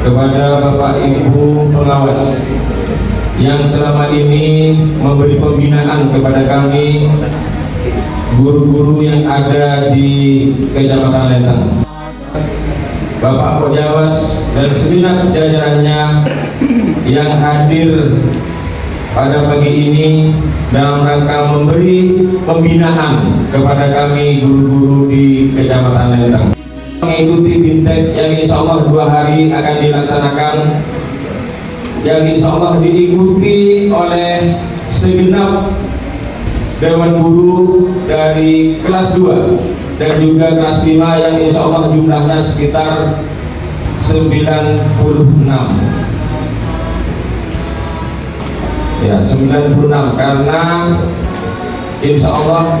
kepada Bapak Ibu pengawas yang selama ini memberi pembinaan kepada kami guru-guru yang ada di Kecamatan Lenteng, Bapak Kojawas dan segenap jajarannya yang hadir pada pagi ini dalam rangka memberi pembinaan kepada kami guru-guru di Kecamatan Lenteng. Mengikuti Bintek yang insya Allah 2 hari akan dilaksanakan, yang insya Allah diikuti oleh segenap Dewan Guru dari kelas 2 dan juga kelas 5 yang insya Allah jumlahnya sekitar 96. Ya, 96 karena insya Allah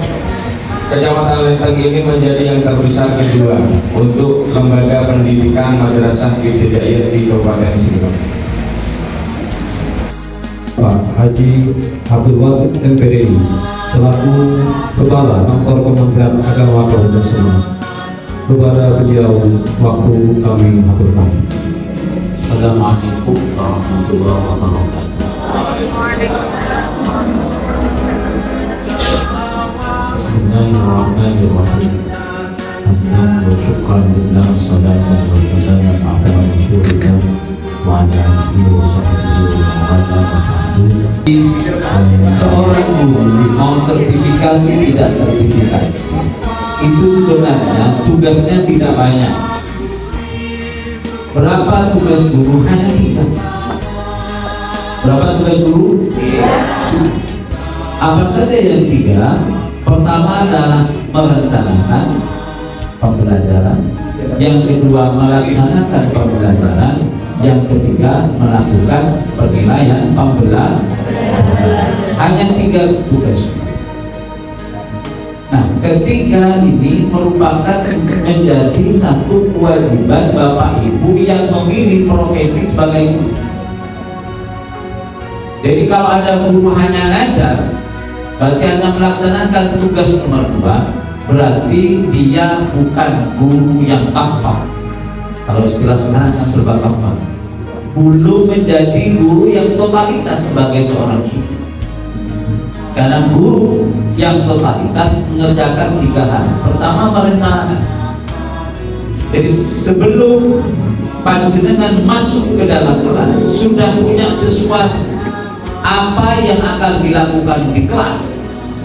Kecamatan Lenteng ini menjadi yang terbesar kedua untuk lembaga pendidikan Madrasah Ibtidaiyah di Kabupaten Singkawang. Pak Haji Abdul Wasid MPDI selaku Kepala Kantor Kementerian Agama Kabupaten Singkawang, kepada beliau waktu kami aturkan. Assalamualaikum warahmatullahi wabarakatuh. Bismillahirrahmanirrahim. Hamdan wa syukran lillah, salatan wa salaman ala rasulillah wa ala alihi wa sahbihi wa man. Seorang guru mau sertifikasi tidak sertifikasi itu sebenarnya tugasnya tidak banyak. Berapa tugas guru? Hanya 3. Berapa tugas guru? Apa saja yang 3? Pertama adalah merencanakan pembelajaran, yang kedua melaksanakan pembelajaran, yang ketiga melakukan penilaian pembelajaran. Hanya 3 tugas. Nah, ketiga ini merupakan menjadi satu kewajiban Bapak Ibu yang memilih profesi sebagai guru. Jadi kalau ada guru hanya ngajar, berarti hanya melaksanakan tugas nomor 2, berarti dia bukan guru yang kafah. Kalau istilah sekarang kan serba kafah. Belum menjadi guru yang totalitas sebagai seorang guru. Karena guru yang totalitas mengerjakan 3 hal. Pertama, merencanakan. Jadi sebelum panjenengan masuk ke dalam kelas sudah punya sesuatu apa yang akan dilakukan di kelas,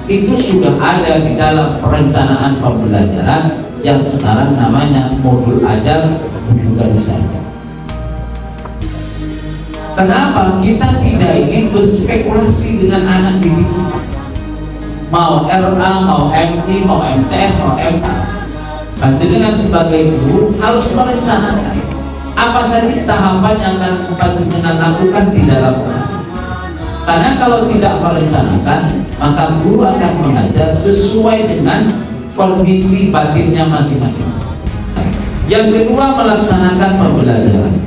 itu sudah ada di dalam perencanaan pembelajaran yang sekarang namanya modul ajar juga disana. Kenapa kita tidak ingin berspekulasi dengan anak didik? Mau RA, mau MI, mau MTS, mau MK. Panjenengan sebagai guru harus merencanakan apa saja tahapan yang akan panjenengan lakukan di dalam kelas. Karena kalau tidak merencanakan, maka guru akan mengajar sesuai dengan kondisi batinnya masing-masing. Yang kedua, melaksanakan pembelajaran.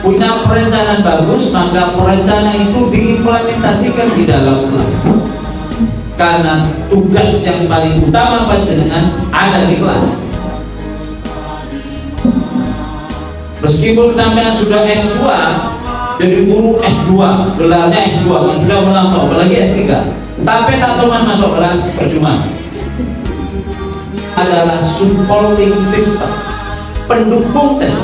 Punya perencanaan bagus, maka perencanaan itu diimplementasikan di dalam kelas. Karena tugas yang paling utama panjenengan ada di kelas. Meskipun sampai sudah S2, dari guru S2, gelarnya S2 kan sudah melampau, apalagi S3, tapi tak teman masuk kelas, percuma. Adalah supporting system, pendukung saja.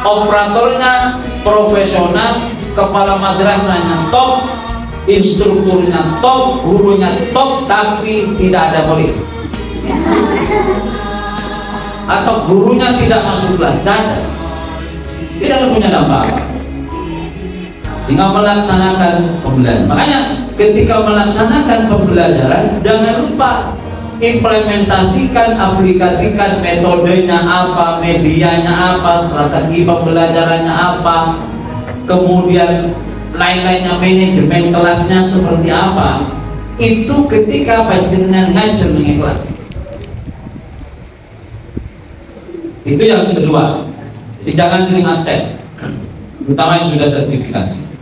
Operatornya profesional, kepala madrasahnya top, instrukturnya top, gurunya top, tapi tidak ada murid. Atau gurunya tidak masuk kelas, tidak punya dampak. Sehingga melaksanakan pembelajaran. Makanya ketika melaksanakan pembelajaran, jangan lupa implementasikan, aplikasikan metodenya apa, medianya apa, strategi pembelajarannya apa, kemudian lain-lainnya, manajemen kelasnya seperti apa. Itu ketika panjenengan ngajar mengikhlas. Itu yang kedua. Jadi jangan sering absen, terutama yang sudah sertifikasi.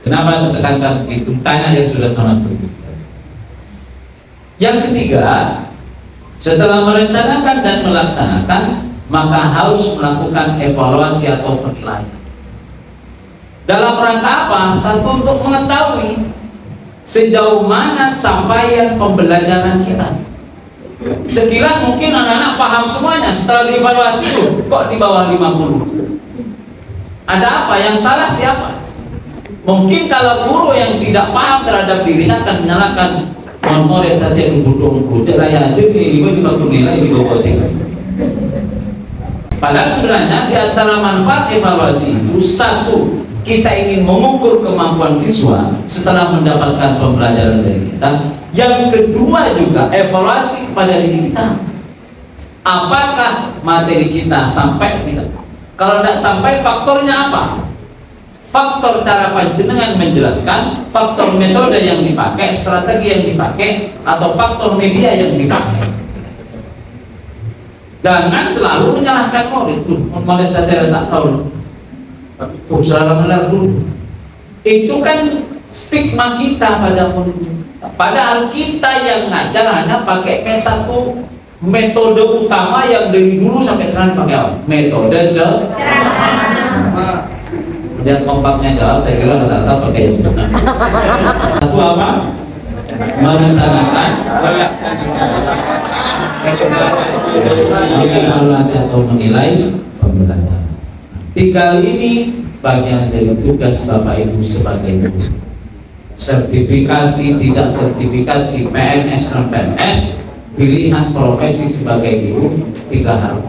Kenapa saya tekankan itu? Tanya yang sudah sama sertifikasi. Yang ketiga, setelah merencanakan dan melaksanakan, maka harus melakukan evaluasi atau penilaian. Dalam rangka apa? Satu, untuk mengetahui sejauh mana capaian pembelajaran kita. Sekilas mungkin anak-anak paham semuanya, setelah dievaluasi kok di bawah 50. Ada apa? Yang salah siapa? Mungkin kalau guru yang tidak paham terhadap dirinya akan menyalahkan murid saja kebutuhan belajar ya itu ini waktu nilai di bawah sih. Padahal sebenarnya di antara manfaat evaluasi itu, satu, kita ingin mengukur kemampuan siswa setelah mendapatkan pembelajaran dari kita. Yang kedua juga evaluasi kepada diri kita. Apakah materi kita sampai tidak? Kalau tidak sampai, faktornya apa? Faktor cara panjenengan menjelaskan, faktor metode yang dipakai, strategi yang dipakai, atau faktor media yang dipakai. Jangan selalu menyalahkan murid. Murid saya tak tahu. Salah melakukan. Itu kan stigma kita pada murid. Padahal kita yang ngajar hanya pakai satu metode utama yang dari dulu sampai sekarang dipakai apa? Metode ceramah. Lihat kompaknya jawab, saya kira rata-rata pakai sebenarnya. Satu apa? Merencanakan, evaluasi atau menilai pembelajaran. Tiga ini bagian dari tugas Bapak Ibu sebagai guru. Sertifikasi, tidak sertifikasi, PNS dan PNS, pilihan profesi sebagai guru, tiga hal.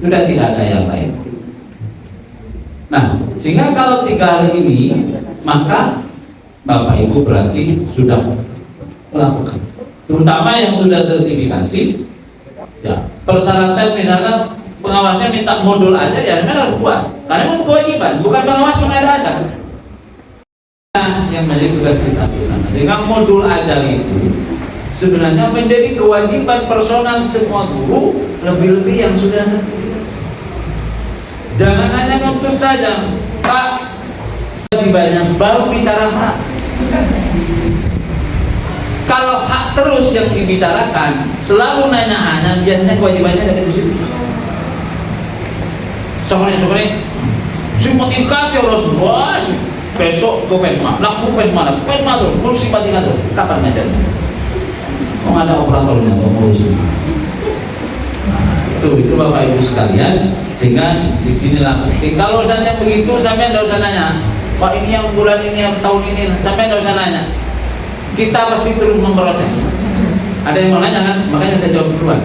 Sudah tidak ada yang lain. Nah, sehingga kalau tiga hal ini, maka Bapak Ibu berarti sudah melakukan. Terutama yang sudah sertifikasi, ya persyaratan misalnya pengawasnya minta modul aja, ya memang harus buat. Karena itu kewajiban, bukan pengawas mengada-ada. Nah, yang menjadi tugas kita bersama. Sehingga modul ajar itu sebenarnya menjadi kewajiban personal semua guru, lebih-lebih yang sudah sertifikasi. Jangan hanya nuntut saja, Pak, kewajibannya baru bicara hak. Kalau hak terus yang dibicarakan, selalu nanya-nanya, biasanya kewajibannya dari situ. Soalnya, simpatifikasi harus buat. Besok ke Penma, laku Penma tuh, ngurusi batingan tuh, kapan ngajar? Mau ada operatornya tuh ngurusi. Itu Bapak Ibu sekalian, sehingga di sinilah. Kalau misalnya begitu, sampai tidak usah nanya, Pak ini yang bulan ini, yang tahun ini, sampai tidak usah nanya. Kita pasti terus memproses. Ada yang mau nanya kan? Makanya saya jawab duluan.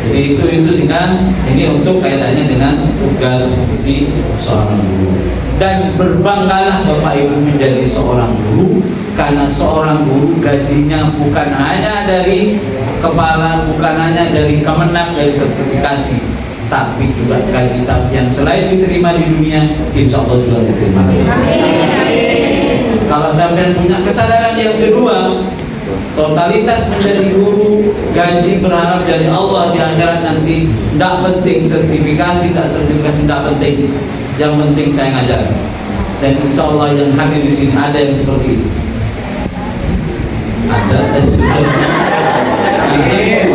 Jadi itu sehingga ini untuk kaitannya dengan tugas fungsi seorang guru. Dan berbanggalah Bapak Ibu menjadi seorang guru, karena seorang guru gajinya bukan hanya dari kepala, bukan hanya dari Kemenak, dari sertifikasi, tapi juga gaji yang selain diterima di dunia, insya Allah juga diterima. Kalau sampai punya kesadaran yang kedua, totalitas menjadi guru, gaji berharap dari Allah di akhirat nanti, tidak penting sertifikasi, tak sertifikasi tidak penting. Yang penting saya ngajar. Dan insya Allah yang hadir di sini ada yang seperti itu. Ada seperti itu.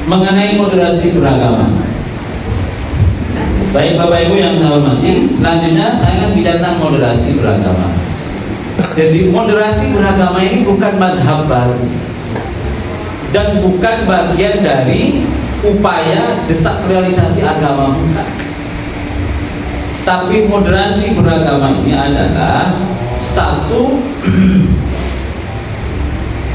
Mengenai moderasi beragama. Baik Bapak Ibu yang saya hormati, selanjutnya saya akan bicara tentang moderasi beragama. Jadi moderasi beragama ini bukan madhab baru dan bukan bagian dari upaya desak realisasi agama, bukan. Tapi moderasi beragama ini adalah satu,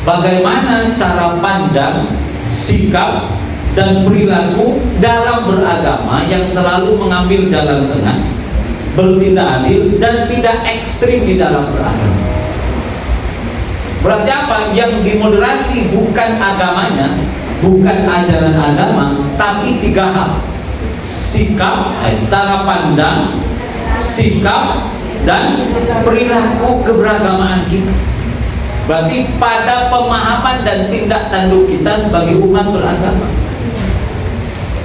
bagaimana cara pandang, sikap, dan perilaku dalam beragama yang selalu mengambil jalan tengah, bertindak adil dan tidak ekstrim di dalam beragama. Berarti apa? Yang dimoderasi bukan agamanya, bukan ajaran agama, tapi tiga hal: sikap, cara pandang, sikap, dan perilaku keberagamaan kita. Berarti pada pemahaman dan tindak tanduk kita sebagai umat beragama.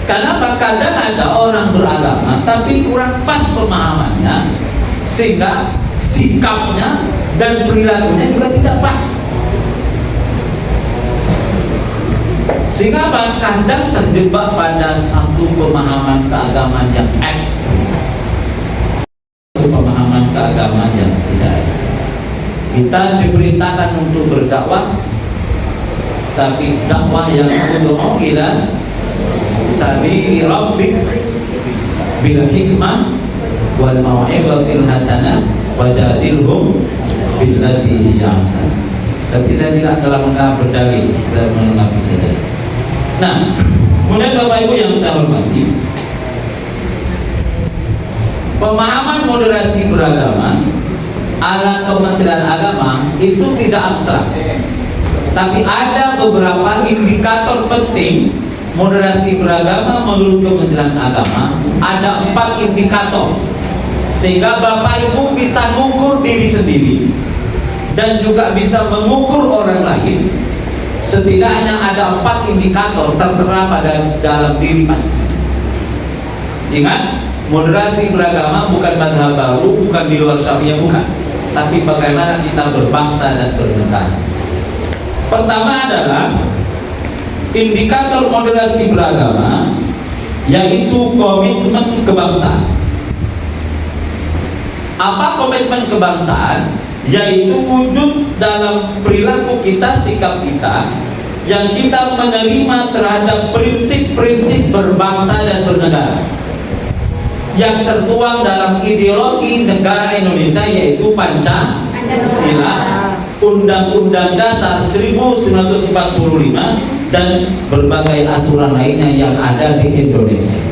Karena kadang ada orang beragama tapi kurang pas pemahamannya, sehingga sikapnya dan perilakunya juga tidak pas. Sehingga kadang terjebak pada satu pemahaman keagamaan yang ekstrem, satu pemahaman keagamaan yang tidak ekstrem. Kita diperintahkan untuk berdakwah, tapi dakwah yang ud'u ila sabili rabbik bil hikmah wal mau'izatil hasanah wajadilhum billati hiya ahsan. Tapi saya tidak dalam rangka berdalil, saya menanggapi saja. Nah, kemudian Bapak Ibu yang saya hormati, pemahaman moderasi beragama ala Kementerian Agama itu tidak abstrak, tapi ada beberapa indikator penting moderasi beragama menurut Kementerian Agama. Ada 4 indikator sehingga Bapak Ibu bisa mengukur diri sendiri dan juga bisa mengukur orang lain. Setidaknya ada 4 indikator tertera pada dalam diri manusia. Ingat, moderasi beragama bukan madhab baru, bukan di luar Syafi'iyah, bukan, tapi bagaimana kita berbangsa dan bernegara. Pertama adalah indikator moderasi beragama, yaitu komitmen kebangsaan. Apa komitmen kebangsaan? Yaitu wujud dalam perilaku kita, sikap kita, yang kita menerima terhadap prinsip-prinsip berbangsa dan bernegara yang tertuang dalam ideologi negara Indonesia, yaitu Pancasila, Undang-Undang Dasar 1945, dan berbagai aturan lainnya yang ada di Indonesia.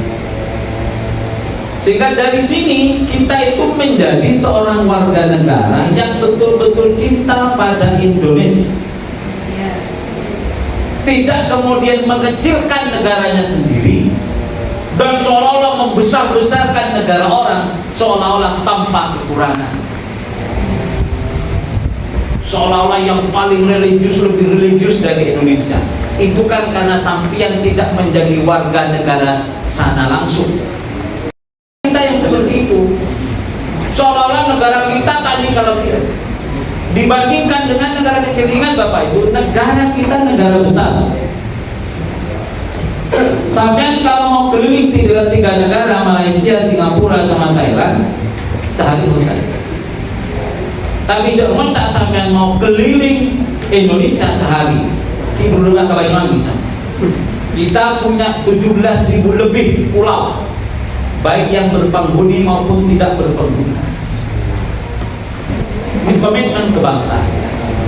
Sehingga dari sini kita itu menjadi seorang warga negara yang betul-betul cinta pada Indonesia. Tidak kemudian mengecilkan negaranya sendiri dan seolah-olah membesar-besarkan negara orang, seolah-olah tanpa kekurangan. Seolah-olah yang paling religius, lebih religius dari Indonesia. Itu kan karena sampian tidak menjadi warga negara sana langsung. Kita yang seperti itu, seolah-olah negara kita tadi kalau tidak dibandingkan dengan negara kecil. Ingat Bapak Ibu, negara kita negara besar. Sampai kalau mau keliling 3 negara, Malaysia, Singapura, sama Thailand, sehari selesai. Tapi jangan tak sampai mau keliling Indonesia sehari. Kita berdua ke Banyuwangi misalnya. Kita punya 17.000 lebih pulau, baik yang berpenghuni maupun tidak berpenghuni. Komitmen kebangsaan,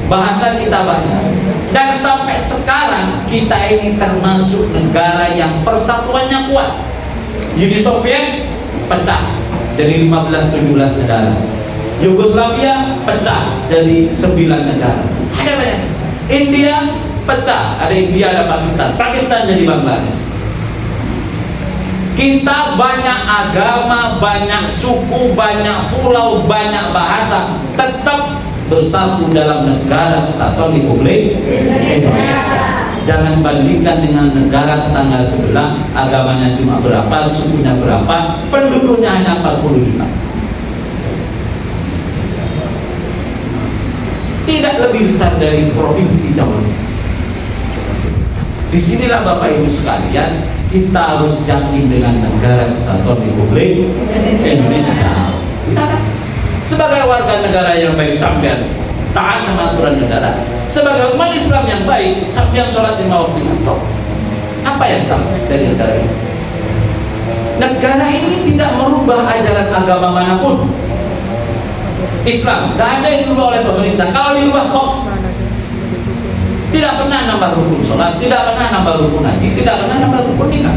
bahasa kita banyak, dan sampai sekarang kita ini termasuk negara yang persatuannya kuat. Uni Soviet pecah dari 15-17 negara, Yugoslavia pecah dari 9 negara. Ada banyak. India pecah, ada India, ada Pakistan, Pakistan jadi Bangladesh. Kita banyak agama, banyak suku, banyak pulau, banyak bahasa, tetap bersatu dalam negara kesatuan Republik Indonesia. Jangan bandingkan dengan negara tetangga sebelah, agamanya cuma berapa, sukunya berapa, penduduknya hanya 40 juta. Tidak lebih besar dari provinsi Jawa. Disinilah Bapak Ibu sekalian, kita harus yakin dengan negara kesatuan Republik Indonesia. Sebagai warga negara yang baik, sampean taat sama aturan negara. Sebagai umat Islam yang baik, sampean sholat 5 waktu atau apa yang salah dari negara ini? Negara ini tidak merubah ajaran agama manapun. Islam tidak ada yang dirubah oleh pemerintah. Kalau dirubah hoax. Tidak pernah nambah rukun sholat, tidak pernah nambah rukun haji, tidak pernah nambah rukun nikah.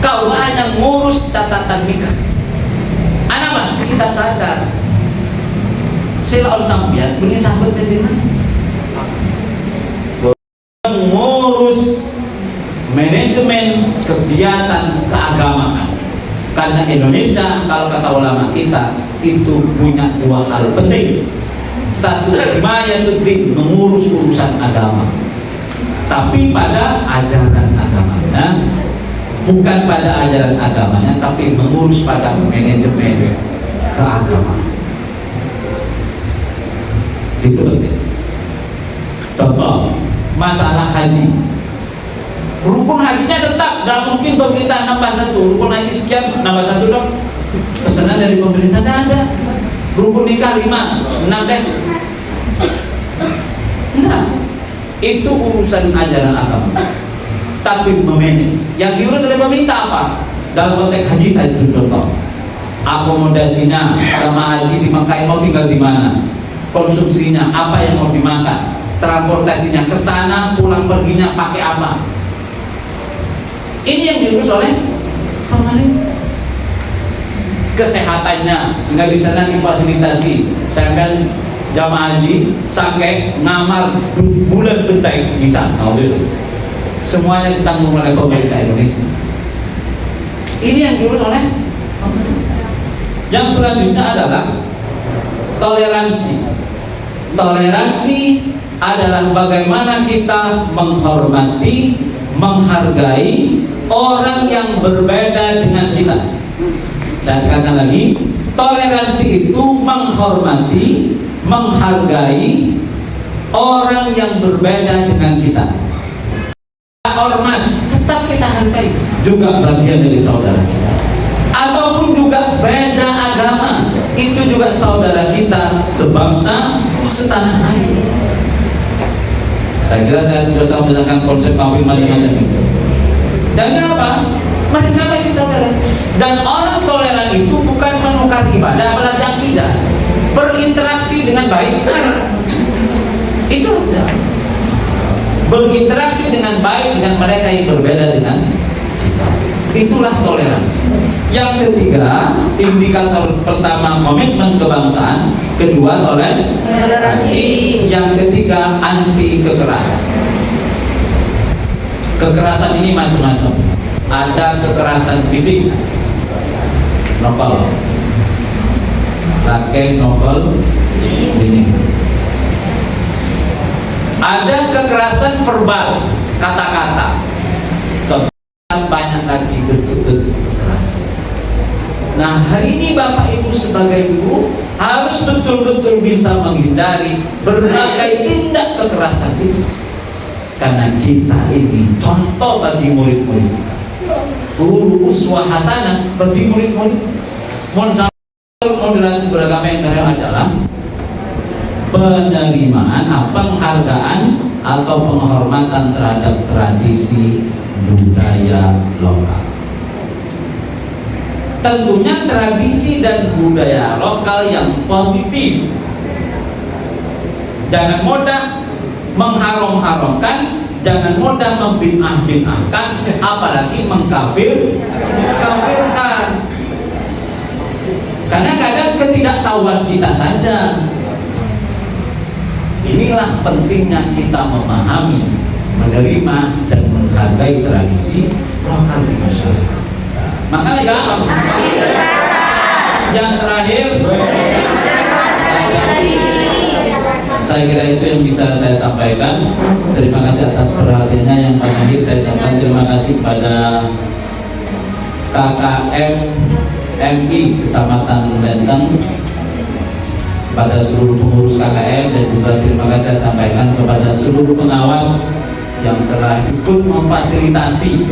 Kau hanya ngurus catatan nikah. Anak kita sadar. Sila sampian punya sahabat dari mana? Mengurus manajemen kegiatan keagamaan. Karena Indonesia, kalau kata ulama kita, itu punya 2 hal penting. Satu, himayatuddin, mengurus urusan agama, tapi pada ajaran agamanya, bukan pada ajaran agamanya, tapi mengurus pada manajemen keagamaan. Itu penting. Contoh, masalah haji. Rukun hajinya tetap, nggak mungkin pemerintah nambah satu. Rukun haji sekian, nambah satu dong. Pesanan dari pemerintah tidak ada. Rukun nikah 5, 6 deh. Nah, itu urusan ajaran agama. Tapi memanage, yang diurus oleh pemerintah apa? Dalam konteks haji saya contoh. Akomodasinya sama haji di Mekah mau tinggal di mana? Konsumsinya apa yang mau dimakan? Transportasinya ke sana, pulang perginya pakai apa? Ini yang diurus oleh pemerintah. Kesehatannya nggak bisa nanti fasilitasi. Saya kan jamaah haji sampai ngamar bulan betai bisa, semuanya ditanggung oleh pemerintah Indonesia. Ini yang diurus oleh pemerintah. Yang selanjutnya adalah toleransi. Toleransi adalah bagaimana kita menghormati, menghargai orang yang berbeda dengan kita. Dan kata lagi, toleransi itu menghormati, menghargai orang yang berbeda dengan kita. Ormas tetap kita hargai, juga bagian dari saudara kita. Ataupun juga beda agama, itu juga saudara kita sebangsa, setanah air. Saya kira saya tidak usah menggunakan konsep afirmasi macam itu. Dan kenapa? Mereka masih saudara. Dan orang toleran itu bukan menukar ibadah, apalagi akidah, berinteraksi dengan baik. Itu saja. Berinteraksi dengan baik dengan mereka yang berbeda dengan kita. Itulah toleransi. Yang ketiga, indikator pertama komitmen kebangsaan, kedua toleransi, yang ketiga anti kekerasan. Kekerasan ini macam-macam. Ada kekerasan fisik, novel, pakai novel ini. Ada kekerasan verbal, kata-kata. Banyak lagi bentuk-bentuk kekerasan. Nah, hari ini Bapak Ibu sebagai ibu harus betul-betul bisa menghindari berbagai tindak kekerasan itu. Karena kita ini contoh bagi murid-murid kita. Guru uswah hasanah bagi murid-murid. Moderasi beragama yang adalah penerimaan, penghargaan atau penghormatan terhadap tradisi budaya lokal. Tentunya tradisi dan budaya lokal yang positif. Jangan mudah mengharam-haramkan, jangan mudah membid'ah-bid'ahkan, apalagi mengkafirkan. Karena kadang ketidaktahuan kita saja. Inilah pentingnya kita memahami, menerima dan menghargai tradisi lokal di masyarakat. Makanya gampang. Yang terakhir, saya kira itu yang bisa saya sampaikan. Terima kasih atas perhatiannya. Yang pasti saya ucapkan terima kasih pada KKM MI Kecamatan Benteng, pada seluruh pengurus KKM, dan juga terima kasih saya sampaikan kepada seluruh pengawas yang telah ikut memfasilitasi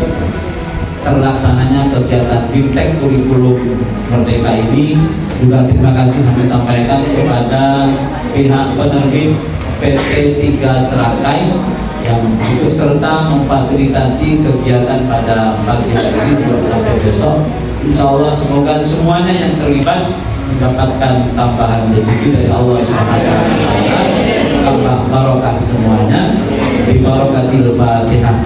terlaksananya kegiatan BIMTEK kurikulum Merdeka ini. Juga terima kasih kami sampaikan kepada pihak penerbit PT 3 Serakai yang ikut serta memfasilitasi kegiatan pada pagi hari ini sampai besok. Insya Allah semoga semuanya yang terlibat mendapatkan tambahan rezeki dari Allah Subhanahu wa taala. Tambah barokah semuanya. Bi barakatil Fatihah.